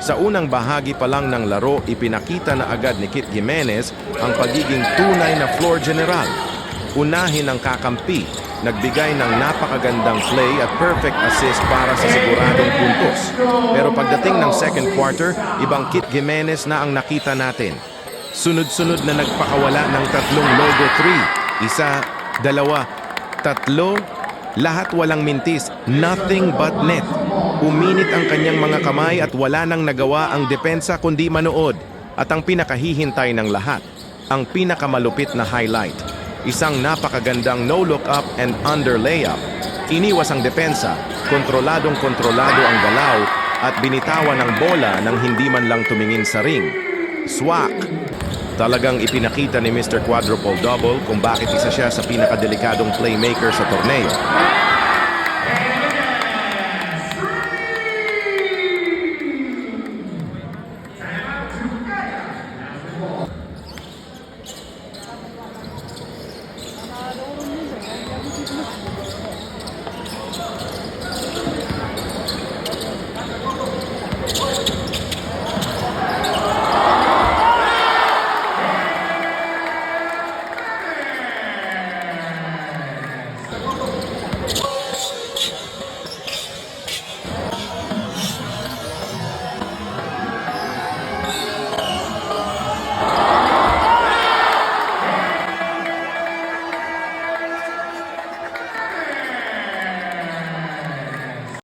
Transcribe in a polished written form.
Sa unang bahagi pa lang ng laro, ipinakita na agad ni Kit Gimenez ang pagiging tunay na floor general. Unahin ang kakampi, nagbigay ng napakagandang play at perfect assist para sa siguradong puntos. Pero pagdating ng second quarter, ibang Kit Gimenez na ang nakita natin. Sunod-sunod na nagpakawala ng tatlong logo 3. Isa, dalawa, tatlo, lahat walang mintis, nothing but net. Uminit ang kanyang mga kamay at wala nang nagawa ang depensa kundi manood. At ang pinakahihintay ng lahat, ang pinakamalupit na highlight. Isang napakagandang no-look up and under layup. Iniwas ang depensa, kontroladong-kontrolado ang galaw at binitawan ang bola nang hindi man lang tumingin sa ring. Swak! Talagang ipinakita ni Mr. Quadruple Double kung bakit isa siya sa pinakadelikadong playmaker sa torneo.